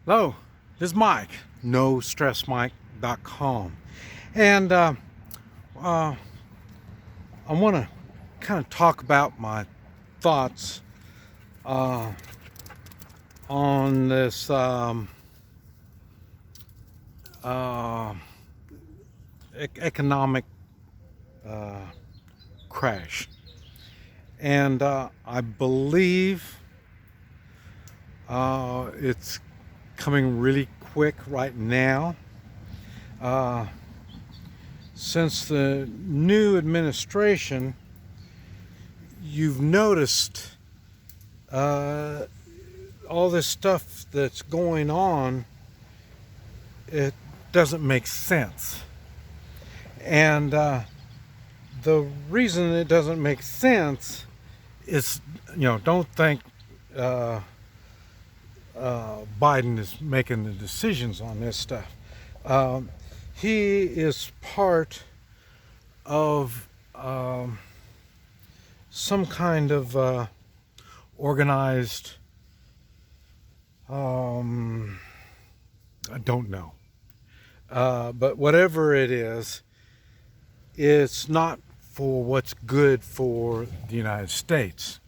Hello, this is Mike, NoStressMike.com. And I want to kind of talk about my thoughts uh, on this uh, economic crash. And I believe it's coming really quick right now. Since the new administration, you've noticed all this stuff that's going on, it doesn't make sense. And the reason it doesn't make sense is, don't think Biden is making the decisions on this stuff. He is part of some kind of organized, I don't know. But whatever it is, it's not for what's good for the United States.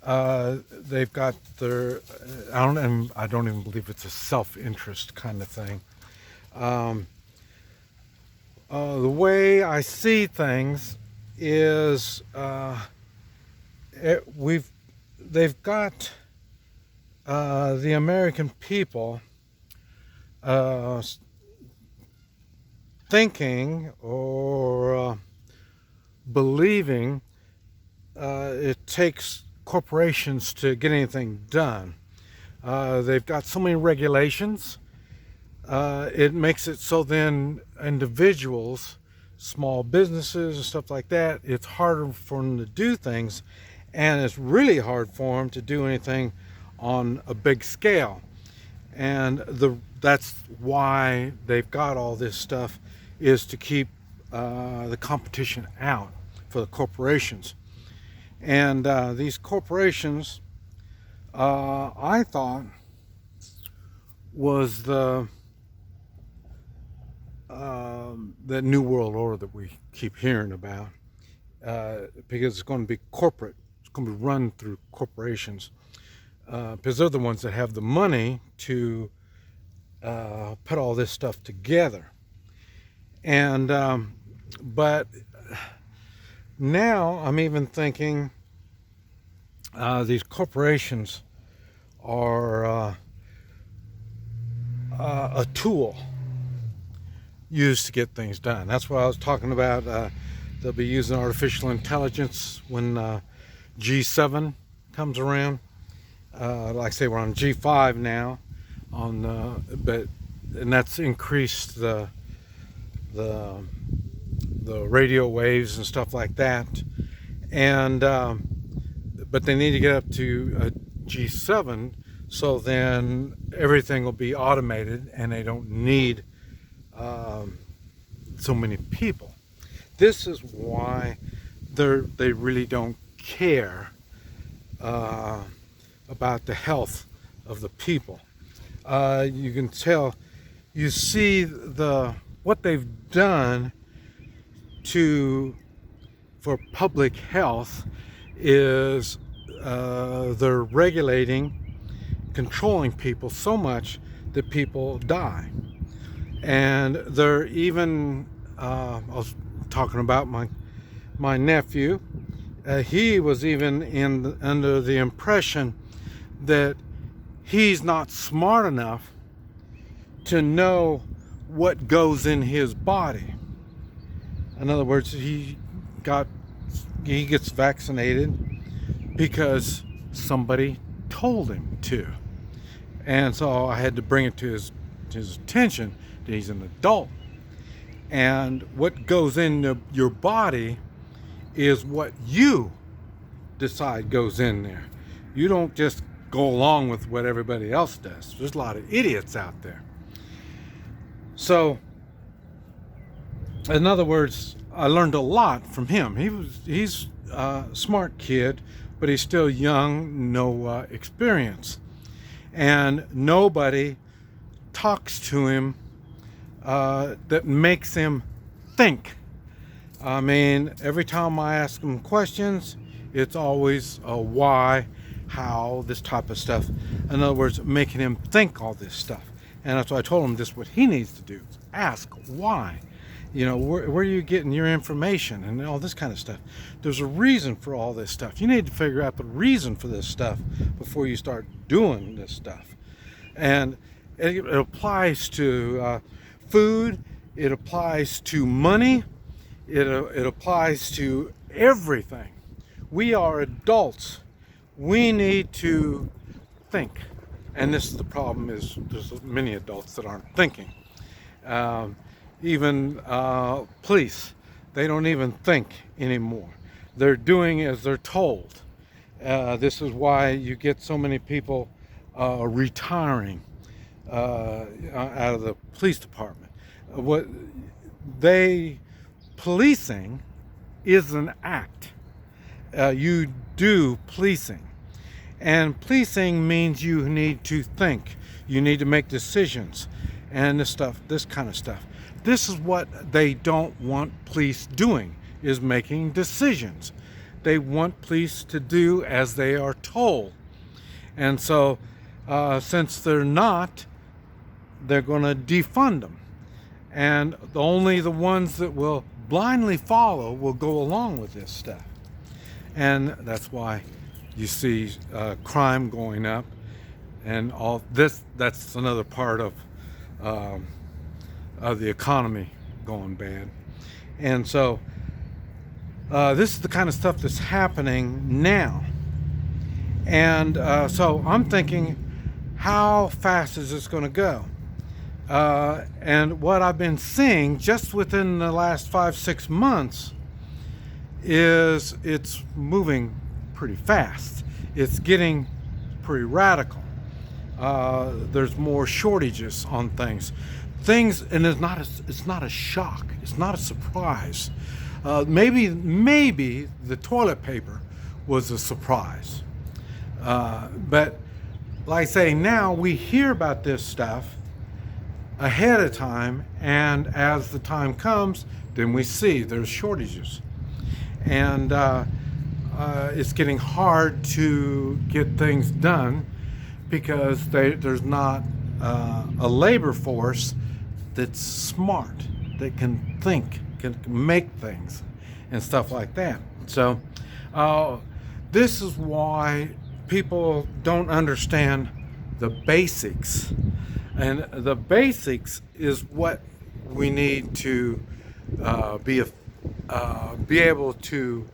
They've got their, I don't even believe it's a self-interest kind of thing. The way I see things is they've got the American people thinking or believing it takes corporations to get anything done. They've got so many regulations. It makes it so then individuals, small businesses and stuff like that, it's harder for them to do things, and it's really hard for them to do anything on a big scale. And that's why they've got all this stuff, is to keep the competition out for the corporations. And these corporations, I thought, was the New World Order that we keep hearing about, because it's going to be corporate. It's going to be run through corporations, because they're the ones that have the money to put all this stuff together. And but now I'm even thinking these corporations are a tool used to get things done. That's what I was talking about. They'll be using artificial intelligence when G7 comes around. Like I say, we're on G5 now, and that's increased the radio waves and stuff like that. And but they need to get up to G7, so then everything will be automated and they don't need so many people. This is why they really don't care about the health of the people. You can tell, you see what they've done for public health is they're regulating, controlling people so much that people die. And they're even, I was talking about my nephew, he was even under the impression that he's not smart enough to know what goes in his body. In other words, he gets vaccinated because somebody told him to. And so I had to bring it to his attention that he's an adult. And what goes into your body is what you decide goes in there. You don't just go along with what everybody else does. There's a lot of idiots out there. So, in other words, I learned a lot from him. He's a smart kid, but he's still young, no experience. And nobody talks to him that makes him think. I mean, every time I ask him questions, it's always a why, how, this type of stuff. In other words, making him think all this stuff. And that's why I told him this is what he needs to do. Ask why. You know, where are you getting your information and all this kind of stuff? There's a reason for all this stuff. You need to figure out the reason for this stuff before you start doing this stuff. And it applies to food. It applies to money. It applies to everything. We are adults. We need to think. And this is the problem, is there's many adults that aren't thinking. Even police, they don't even think anymore. They're doing as they're told. This is why you get so many people retiring out of the police department. Policing is an act. You do policing. And policing means you need to think. You need to make decisions and this kind of stuff. This is what they don't want police doing, is making decisions. They want police to do as they are told. And so, since they're not, they're going to defund them. And only the ones that will blindly follow will go along with this stuff. And that's why you see crime going up and all this. That's another part of the economy going bad. And so this is the kind of stuff that's happening now. And so I'm thinking, how fast is this going to go? And what I've been seeing just within the last 5-6 months is it's moving pretty fast. It's getting pretty radical. There's more shortages on things, and it's not a shock. It's not a surprise. Maybe the toilet paper was a surprise, but like I say, now we hear about this stuff ahead of time, and as the time comes, then we see there's shortages, and it's getting hard to get things done because there's not a labor force that's smart, that can think, can make things and stuff like that. So this is why people don't understand the basics. And the basics is what we need to be able to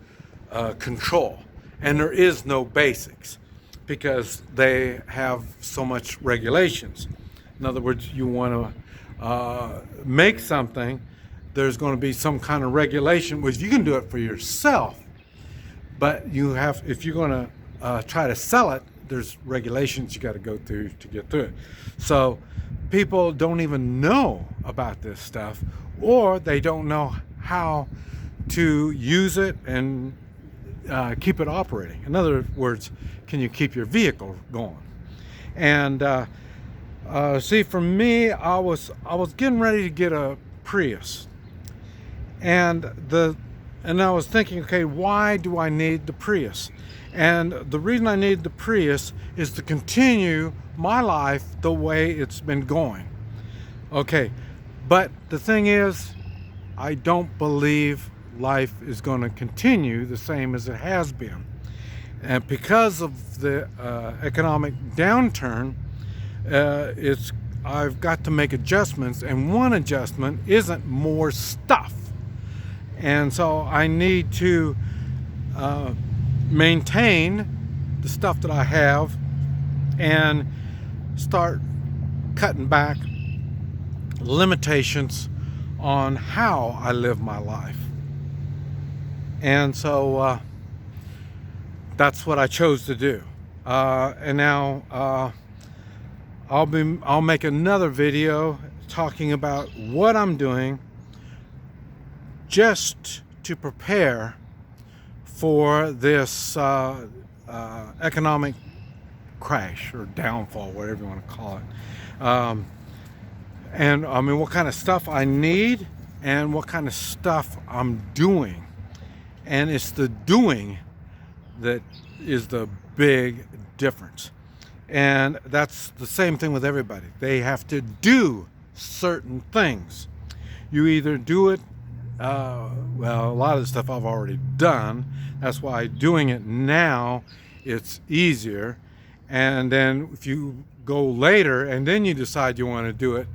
control. And there is no basics because they have so much regulations. In other words, you want to make something, there's going to be some kind of regulation, which you can do it for yourself, but you have, if you're going to try to sell it, there's regulations you got to go through to get through it. So people don't even know about this stuff, or they don't know how to use it and keep it operating. In other words, can you keep your vehicle going? And see, for me, I was getting ready to get a Prius, and I was thinking, okay, why do I need the Prius? And the reason I need the Prius is to continue my life the way it's been going. Okay, but the thing is, I don't believe life is going to continue the same as it has been. And because of the economic downturn, I've got to make adjustments, and one adjustment isn't more stuff. And so I need to maintain the stuff that I have and start cutting back limitations on how I live my life. And so that's what I chose to do. And now I'll make another video talking about what I'm doing just to prepare for this economic crash or downfall, whatever you want to call it. And I mean, what kind of stuff I need and what kind of stuff I'm doing. And it's the doing that is the big difference. And that's the same thing with everybody. They have to do certain things. You either do it, well, a lot of the stuff I've already done. That's why doing it now, it's easier. And then if you go later and then you decide you want to do it,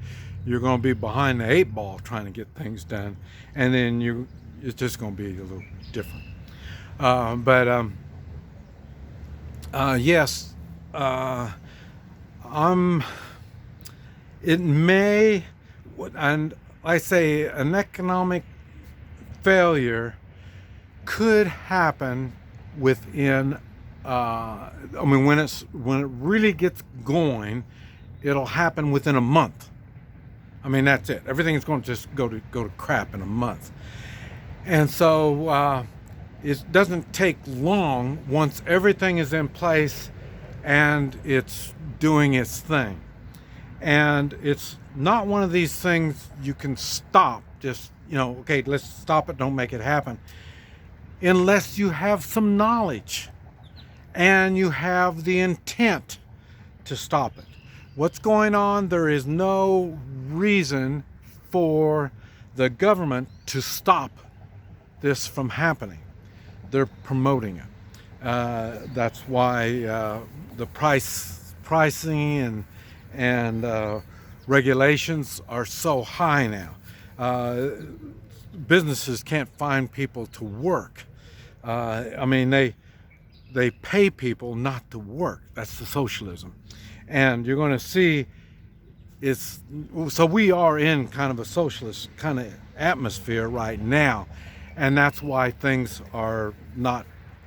you're going to be behind the 8 ball trying to get things done. And then it's just going to be a little different. Yes, it may, and I say an economic failure could happen within, I mean, when it really gets going, it'll happen within a month. I mean, that's it. Everything's going to just go to crap in a month. And so it doesn't take long once everything is in place and it's doing its thing. And it's not one of these things you can stop, just, okay, let's stop it, don't make it happen, unless you have some knowledge and you have the intent to stop it. What's going on? There is no reason for the government to stop this from happening. They're promoting it. That's why the pricing and regulations are so high now. Businesses can't find people to work. I mean, they pay people not to work. That's the socialism. And you're going to see so we are in kind of a socialist kind of atmosphere right now. And that's why things are not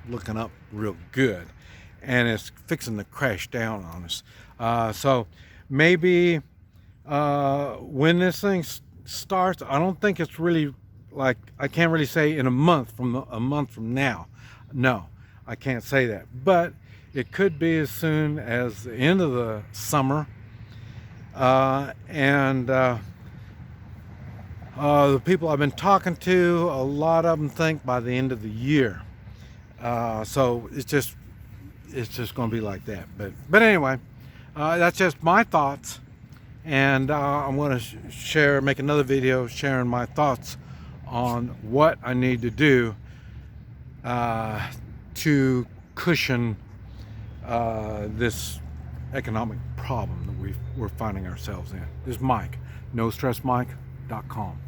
looking up real good. And it's fixing to crash down on us. So maybe when this thing starts, I don't think it's really like, I can't really say in a month from now. No, I can't say that. But it could be as soon as the end of the summer. The people I've been talking to, a lot of them think by the end of the year. So it's just going to be like that. But anyway, that's just my thoughts, and I'm going to make another video sharing my thoughts on what I need to do to cushion this economic problem that we're finding ourselves in. This is Mike, NoStressMike.com.